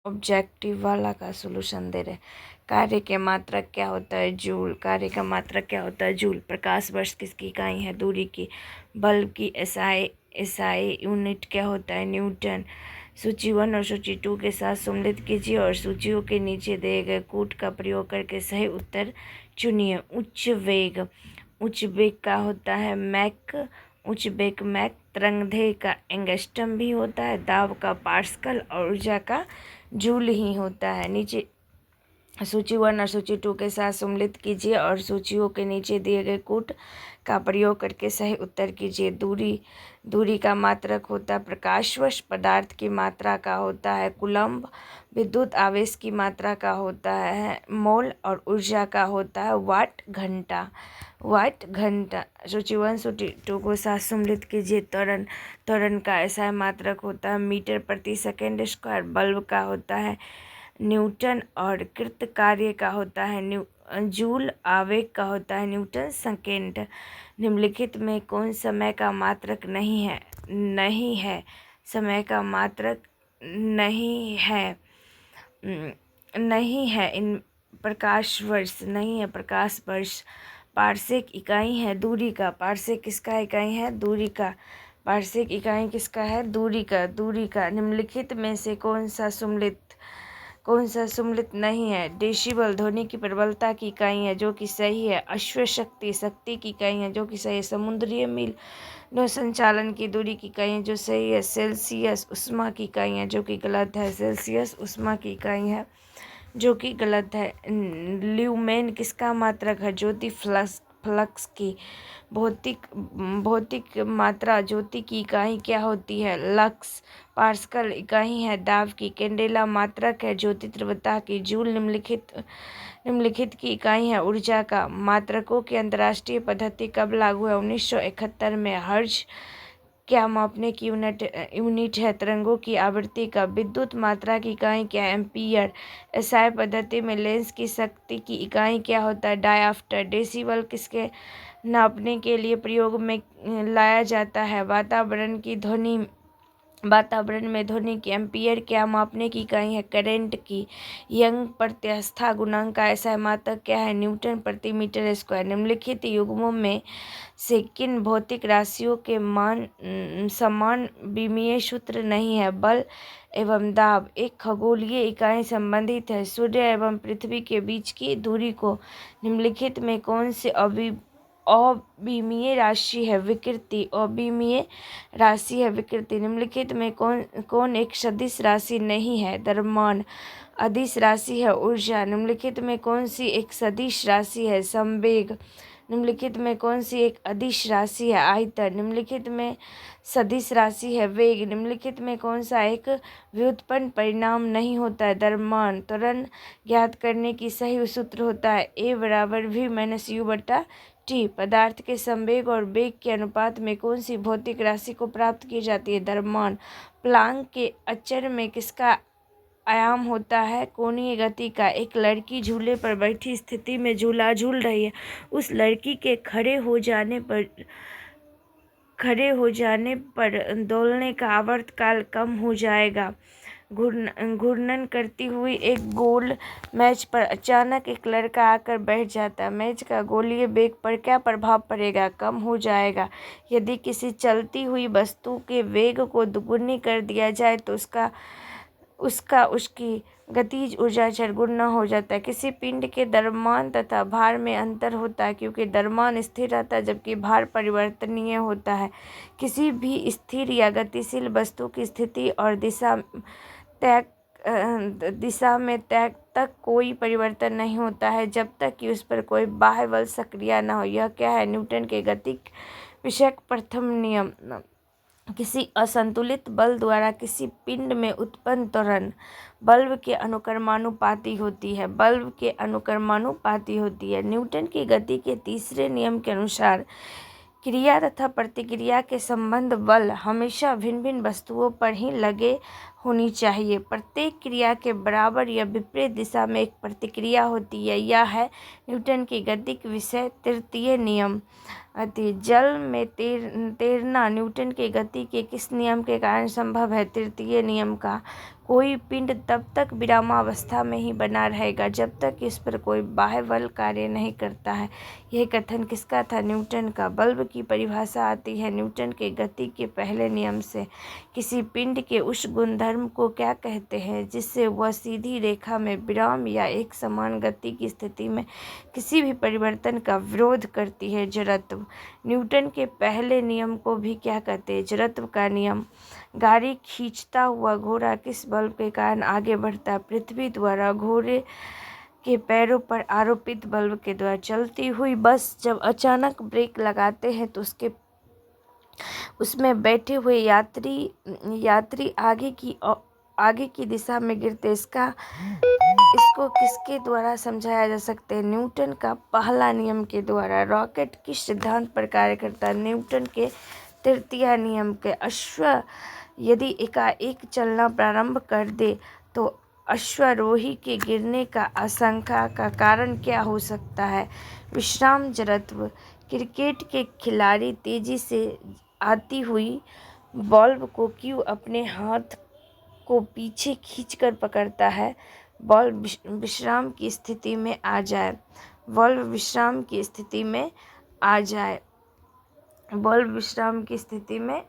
Objective वाला का solution दे रहे। कार्य के मात्रक क्या होता है? जूल। कार्य का मात्रक क्या होता है? जूल। प्रकाश वर्ष किसकी इकाई है? दूरी की। बल्ब की एसआई यूनिट क्या होता है? न्यूटन। सूची 1 और सूची 2 के साथ सम्मिलित कीजिए और सूचियों के नीचे दिए गए कूट का प्रयोग करके सही उत्तर चुनिए। उच्च वेग। उच्च वेग का होता है मैक। उच्च वेग मैक। तरंगदैर्घ्य का एंगस्ट्रम भी होता है। दाब का पास्कल और ऊर्जा का जूल ही होता है। नीचे सूची 1 और सूची 2 के साथ सम्मिलित कीजिए और सूचियों के नीचे दिए गए कूट का प्रयोग करके सही उत्तर कीजिए। दूरी का मात्रक होता है प्रकाश वर्ष। पदार्थ की मात्रा का होता है कूलम्ब। विद्युत आवेश की मात्रा का होता है मोल और ऊर्जा का होता है वाट घंटा। सूची 1 सूची 2 को साथ सम्मिलित कीजिए। त्वरण का ऐसा मात्रक होता है मीटर प्रति सेकेंड स्क्वायर। बल्ब का होता है न्यूटन और कृत कार्य का होता है जूल। आवेग का होता है न्यूटन सेकेंड। निम्नलिखित में कौन समय का मात्रक नहीं है? समय का मात्रक नहीं है इन प्रकाश वर्ष नहीं है। प्रकाश वर्ष। पार्सेक इकाई है दूरी का। पार्सेक किसका इकाई है? दूरी का। पार्सेक इकाई किसका है? दूरी का। निम्नलिखित में से कौन सा सम्मिलित नहीं है? डेसिबल ध्वनि की प्रबलता की इकाई है जो कि सही है। अश्व शक्ति की इकाई है जो कि सही है। समुद्रीय मील नौ संचालन की दूरी की इकाई है जो सही है। सेल्सियस ऊष्मा की इकाई है जो कि गलत है। सेल्सियस ऊष्मा की इकाई है जो कि गलत है। ल्यूमेन किसका मात्रक है? ज्योति फ्लक्स की। भौतिक मात्रा ज्योति की इकाई क्या होती है? लक्स। पास्कल इकाई है दाब की। कैंडेला मात्रक है ज्योति तीव्रता की। जूल निम्नलिखित की इकाई है ऊर्जा का। मात्रकों की अंतर्राष्ट्रीय पद्धति कब लागू है? 1971 में। हर्ट्ज क्या मापने की यूनिट है? तरंगों की आवृत्ति का। विद्युत मात्रा की इकाई क्या है? एम्पीयर। एसआई पद्धति में लेंस की शक्ति की इकाई क्या होता है? डायऑप्टर। डेसिबल किसके नापने के लिए प्रयोग में लाया जाता है? वातावरण में ध्वनि की। एम्पीयर क्या मापने की इकाई है? करंट की। यंग प्रत्यास्थता गुणांक का ऐसा मात्रक क्या है? न्यूटन प्रति मीटर स्क्वायर। निम्नलिखित युग्मों में से किन भौतिक राशियों के मान समान विमीय सूत्र नहीं है? बल एवं दाब। एक खगोलीय इकाई संबंधित है सूर्य एवं पृथ्वी के बीच की दूरी को। निम्नलिखित में कौन से अविमीय राशि है? विकृति। अविमीय राशि है विकृति। निम्नलिखित में कौन एक सदिश राशि नहीं है? द्रव्यमान। अदिश राशि है ऊर्जा। निम्नलिखित में कौन सी एक सदिश राशि है? संवेग। निम्नलिखित में कौन सी एक अदिश राशि है? आयतन। निम्नलिखित में सदिश राशि है वेग। निम्नलिखित में कौन सा एक व्युत्पन्न परिणाम नहीं होता है? द्रव्यमान। त्वरण ज्ञात करने की सही सूत्र होता है A = V - U/T। पदार्थ के संवेग और वेग के अनुपात में कौन सी भौतिक राशि को प्राप्त की जाती है? द्रव्यमान। प्लांक के अचर में किसका आयाम होता है? कोणीय गति का। एक लड़की झूले पर बैठी स्थिति में झूला झूल रही है। उस लड़की के खड़े हो जाने पर दौड़ने का आवर्तकाल कम हो जाएगा। घूर्णन करती हुई एक गोल मैच पर अचानक एक लड़का आकर बैठ जाता है। मैच का गोलीय वेग पर क्या प्रभाव पड़ेगा? कम हो जाएगा। यदि किसी चलती हुई वस्तु के वेग को दुगुनी कर दिया जाए तो उसकी गतिज ऊर्जा चरगुना हो जाता है। किसी पिंड के द्रव्यमान तथा भार में अंतर होता है क्योंकि द्रव्यमान स्थिर रहता है जबकि भार परिवर्तनीय होता है। किसी भी स्थिर या गतिशील वस्तु की स्थिति और दिशा में तक कोई परिवर्तन नहीं होता है जब तक कि उस पर कोई बाह्य बल सक्रिय न हो। यह क्या है? न्यूटन के गतिक विषयक प्रथम नियम। किसी असंतुलित बल द्वारा किसी पिंड में उत्पन्न त्वरण बल्ब के अनुक्रमानुपाती होती है। न्यूटन की गति के तीसरे नियम के अनुसार क्रिया तथा प्रतिक्रिया के संबंध बल हमेशा भिन्न भिन्न वस्तुओं पर ही लगे होनी चाहिए। प्रत्येक क्रिया के बराबर या विपरीत दिशा में एक प्रतिक्रिया होती है। यह है न्यूटन की गति के विषय तृतीय नियम। जल में तैरना न्यूटन के गति के किस नियम के कारण संभव है? तृतीय नियम का। कोई पिंड तब तक विरामावस्था में ही बना रहेगा जब तक इस पर कोई बाह्य बल कार्य नहीं करता है। यह कथन किसका था? न्यूटन का। बल्ब की परिभाषा आती है न्यूटन के गति के पहले नियम से। किसी पिंड के उस गुणधर्म को क्या कहते हैं जिससे वह सीधी रेखा में विराम या एक समान गति की स्थिति में किसी भी परिवर्तन का विरोध करती है? जड़त्व। न्यूटन के पहले नियम को भी क्या कहते हैं? जड़त्व का नियम। गाड़ी खींचता हुआ घोड़ा किस बल के कारण आगे बढ़ता है? पृथ्वी द्वारा घोड़े के पैरों पर आरोपित बल के द्वारा। चलती हुई बस जब अचानक ब्रेक लगाते हैं तो उसमें बैठे हुए यात्री आगे की दिशा में गिरते। इसको किसके द्वारा समझाया जा सकता है? न्यूटन का पहला नियम के द्वारा। रॉकेट किस सिद्धांत पर कार्य करता है? न्यूटन के तृतीय नियम के। अश्व यदि एकाएक चलना प्रारंभ कर दे तो अश्वारोही के गिरने का आशंका का कारण क्या हो सकता है? विश्राम जड़त्व। क्रिकेट के खिलाड़ी तेजी से आती हुई बॉल को क्यों अपने हाथ को पीछे खींचकर पकड़ता है? बॉल विश्राम की स्थिति में आ जाए। बॉल विश्राम की स्थिति में आ जाए। बॉल विश्राम की स्थिति में